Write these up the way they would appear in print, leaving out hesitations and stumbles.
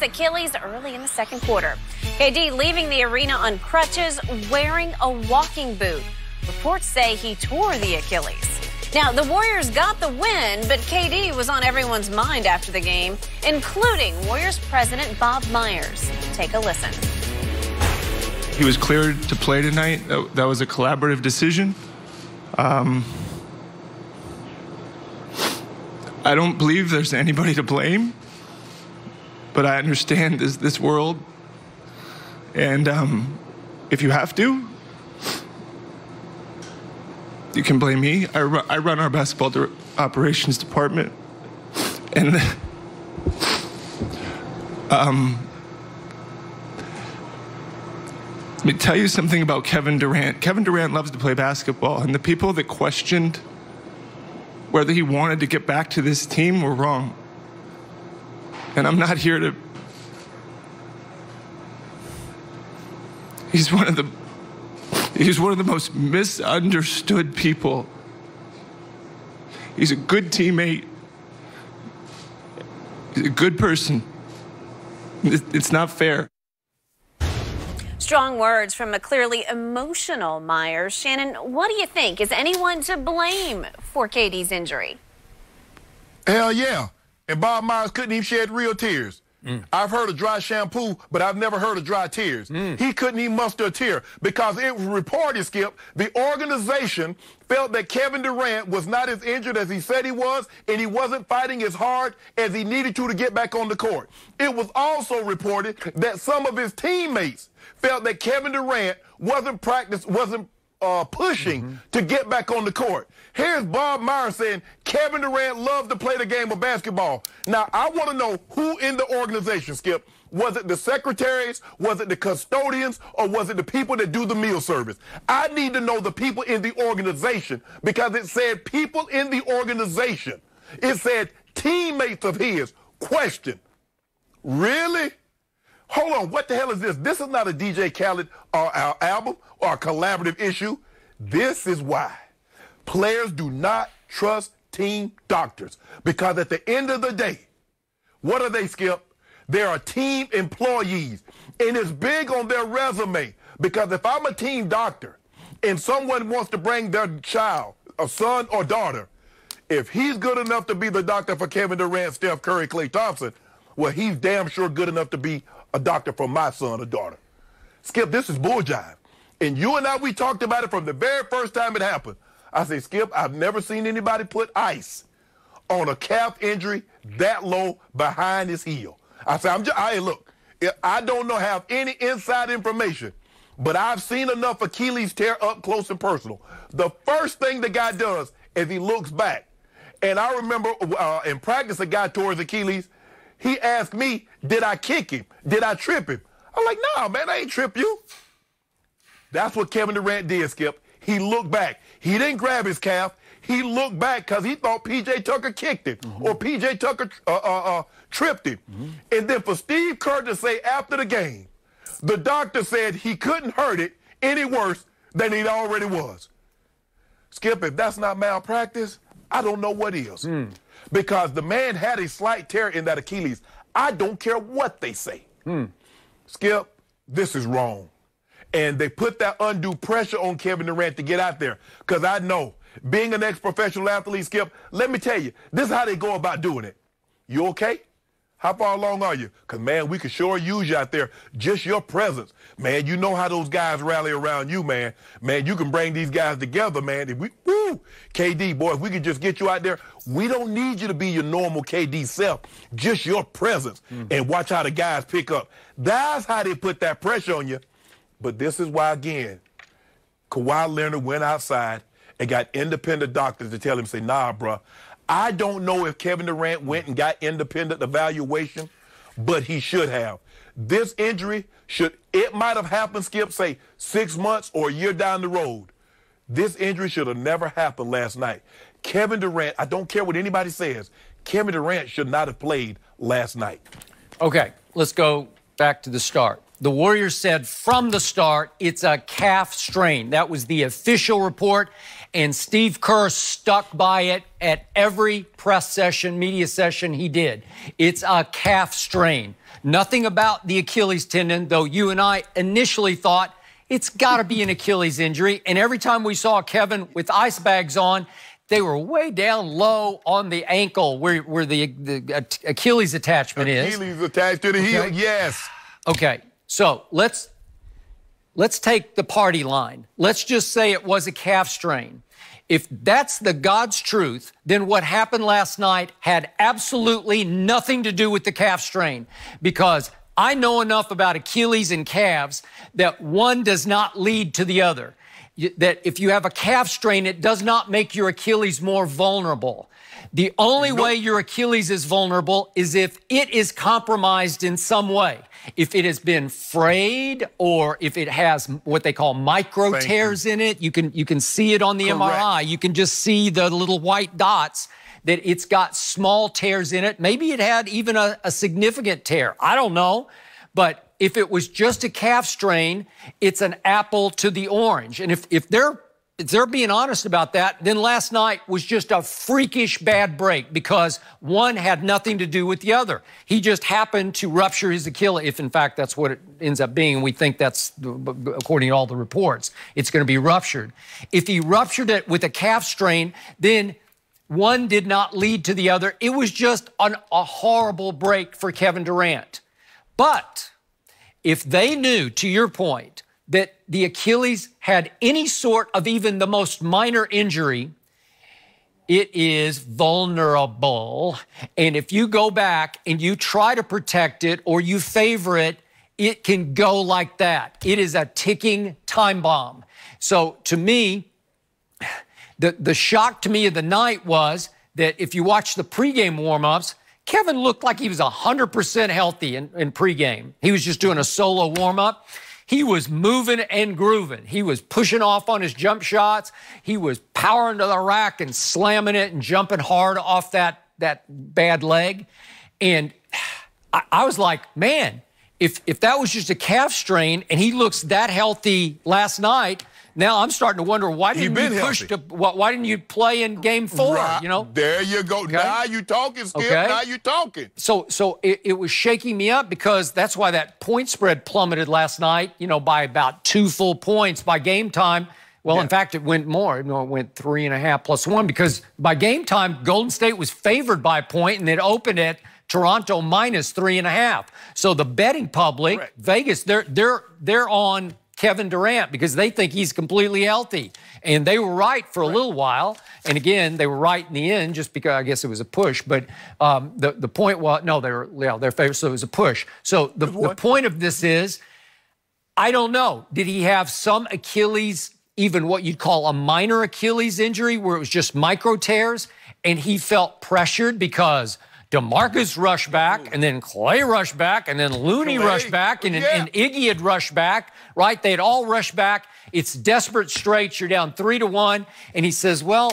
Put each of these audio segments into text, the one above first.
Achilles early in the second quarter. KD leaving the arena on crutches, wearing a walking boot. Reports say he tore the Achilles. Now, the Warriors got the win, but KD was on everyone's mind after the game, including Warriors president Bob Myers. Take a listen. He was cleared to play tonight. That was a collaborative decision. I don't believe there's anybody to blame, but I understand this world. And if you have to, you can blame me. I run our basketball operations department. And let me tell you something about Kevin Durant. Kevin Durant loves to play basketball, and the people that questioned whether he wanted to get back to this team were wrong. And I'm not here to... He's one of the most misunderstood people. He's a good teammate. He's a good person. It's not fair. Strong words from a clearly emotional Myers. Shannon, what do you think? Is anyone to blame for KD's injury? Hell yeah. And Bob Myers couldn't even shed real tears. I've heard of dry shampoo, but I've never heard of dry tears. He couldn't even muster a tear because it was reported, Skip, the organization felt that Kevin Durant was not as injured as he said he was, and he wasn't fighting as hard as he needed to get back on the court. It was also reported that some of his teammates felt that Kevin Durant wasn't pushing to get back on the court. Here's Bob Myers saying Kevin Durant loved to play the game of basketball. Now, I want to know who in the organization, Skip. Was it the secretaries? Was it the custodians? Or was it the people that do the meal service? I need to know the people in the organization because it said people in the organization. It said teammates of his. Question. Really? Hold on, what the hell is this? This is not a DJ Khaled or our album or a collaborative issue. This is why players do not trust team doctors. Because at the end of the day, what are they, Skip? They are team employees. And it's big on their resume. Because if I'm a team doctor and someone wants to bring their child, a son or daughter, if he's good enough to be the doctor for Kevin Durant, Steph Curry, Klay Thompson, well, he's damn sure good enough to be a doctor for my son or daughter. Skip, this is bull jive. And you and I, we talked about it from the very first time it happened. I say, Skip, I've never seen anybody put ice on a calf injury that low behind his heel. I say, look, I don't have any inside information, but I've seen enough Achilles tear up close and personal. The first thing the guy does is he looks back. And I remember in practice, a guy tore his Achilles. He asked me, did I kick him? Did I trip him? I'm like, nah, man, I ain't trip you. That's what Kevin Durant did, Skip. He looked back. He didn't grab his calf. He looked back because he thought P.J. Tucker kicked him or P.J. Tucker tripped him. And then for Steve Kerr to say after the game, the doctor said he couldn't hurt it any worse than he already was. Skip, if that's not malpractice, I don't know what is. Because the man had a slight tear in that Achilles. I don't care what they say. Skip, this is wrong. And they put that undue pressure on Kevin Durant to get out there. Because I know, being an ex-professional athlete, Skip, let me tell you, this is how they go about doing it. You okay? How far along are you? Because, man, we could sure use you out there. Just your presence. Man, you know how those guys rally around you, man. Man, you can bring these guys together, man. If we, KD, boy, if we could just get you out there, we don't need you to be your normal KD self. Just your presence. And watch how the guys pick up. That's how they put that pressure on you. But this is why, again, Kawhi Leonard went outside and got independent doctors to tell him, say, nah, bro, I don't know if Kevin Durant went and got independent evaluation, but he should have. This injury it might have happened, Skip, say 6 months or a year down the road. This injury should have never happened last night. Kevin Durant, I don't care what anybody says, Kevin Durant should not have played last night. Okay, let's go back to the start. The Warriors said from the start, it's a calf strain. That was the official report, and Steve Kerr stuck by it at every press session, media session he did. It's a calf strain. Nothing about the Achilles tendon, though you and I initially thought it's got to be an Achilles injury. And every time we saw Kevin with ice bags on, they were way down low on the ankle where the Achilles attachment is. Achilles attached to the heel, yes. Okay, so let's take the party line. Let's just say it was a calf strain. If that's the God's truth, then what happened last night had absolutely nothing to do with the calf strain, because I know enough about Achilles and calves that one does not lead to the other. That if you have a calf strain, it does not make your Achilles more vulnerable. The only way your Achilles is vulnerable is if it is compromised in some way. If it has been frayed, or if it has what they call micro tears in it, you can see it on the MRI. You can just see the little white dots that it's got small tears in it. Maybe it had even a significant tear. I don't know. But if it was just a calf strain, it's an apple to the orange. And if they're being honest about that, then last night was just a freakish bad break, because one had nothing to do with the other. He just happened to rupture his Achilles, if in fact that's what it ends up being. And we think that's, according to all the reports, it's going to be ruptured. If he ruptured it with a calf strain, then one did not lead to the other. It was just a horrible break for Kevin Durant. But if they knew, to your point, that the Achilles had any sort of even the most minor injury, it is vulnerable. And if you go back and you try to protect it or you favor it, it can go like that. It is a ticking time bomb. So to me, the shock to me of the night was that if you watch the pregame warm-ups, Kevin looked like he was 100% healthy in pregame. He was just doing a solo warm-up. He was moving and grooving. He was pushing off on his jump shots. He was powering to the rack and slamming it and jumping hard off that bad leg. And I was like, man, if that was just a calf strain and he looks that healthy last night, now I'm starting to wonder, why didn't you play in Game 4? Right. You know, there you go. Okay. Now you talking, Skip. Okay. Now you talking. So it was shaking me up, because that's why that point spread plummeted last night. You know, by about 2 full points by game time. Well, in fact, it went more. You know, it went 3.5 plus 1, because by game time, Golden State was favored by a point, and it opened at Toronto minus 3.5. So the betting public, Vegas, they're on Kevin Durant because they think he's completely healthy. And they were right for a little while. And again, they were right in the end, just because I guess it was a push. But the point was, no, they're favored, so it was a push. So the point of this is, I don't know. Did he have some Achilles, even what you'd call a minor Achilles injury, where it was just micro tears, and he felt pressured because DeMarcus rushed back, and then Clay rushed back, and then Looney rushed back, and Iggy had rushed back, right? They had all rushed back. It's desperate straits. You're down 3-1. And he says, well,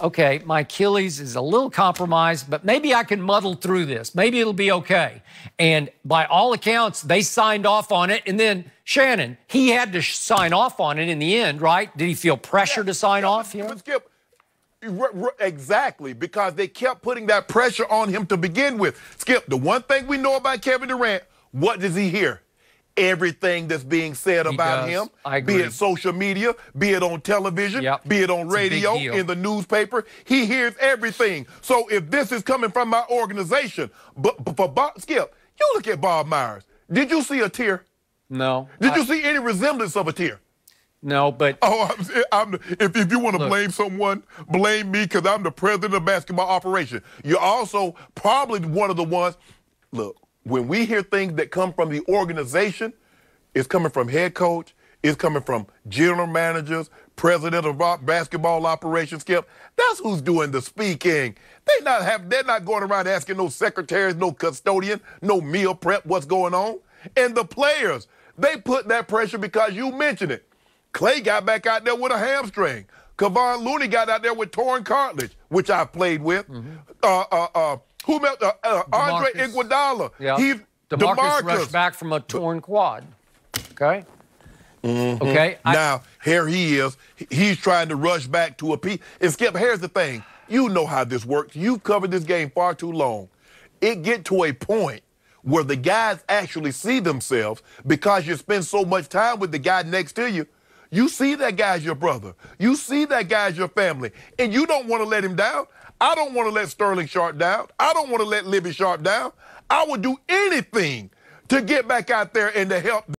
okay, my Achilles is a little compromised, but maybe I can muddle through this. Maybe it'll be okay. And by all accounts, they signed off on it. And then Shannon, he had to sign off on it in the end, right? Did he feel pressure to sign off? You know? Skip, exactly, because they kept putting that pressure on him to begin with. Skip, the one thing we know about Kevin Durant, what does he hear? Everything that's being said about him, be it social media, be it on television, be it on radio, in the newspaper. He hears everything. So if this is coming from my organization, but for Bob, Skip, you look at Bob Myers. Did you see a tear? No. Did you see any resemblance of a tear? No, but... Oh, if you want to blame someone, blame me, because I'm the president of basketball operation. You're also probably one of the ones... Look, when we hear things that come from the organization, it's coming from head coach, it's coming from general managers, president of basketball operations, Skip. That's who's doing the speaking. They're not going around asking no secretaries, no custodian, no meal prep what's going on. And the players, they put that pressure because you mentioned it. Clay got back out there with a hamstring. Kevon Looney got out there with torn cartilage, which I played with. Andre Iguodala, DeMarcus rushed back from a torn quad. Okay? Okay? Now, here he is. He's trying to rush back to a piece. And, Skip, here's the thing. You know how this works. You've covered this game far too long. It get to a point where the guys actually see themselves because you spend so much time with the guy next to you. You see that guy's your brother. You see that guy's your family. And you don't want to let him down. I don't want to let Sterling Sharp down. I don't want to let Libby Sharp down. I would do anything to get back out there and to help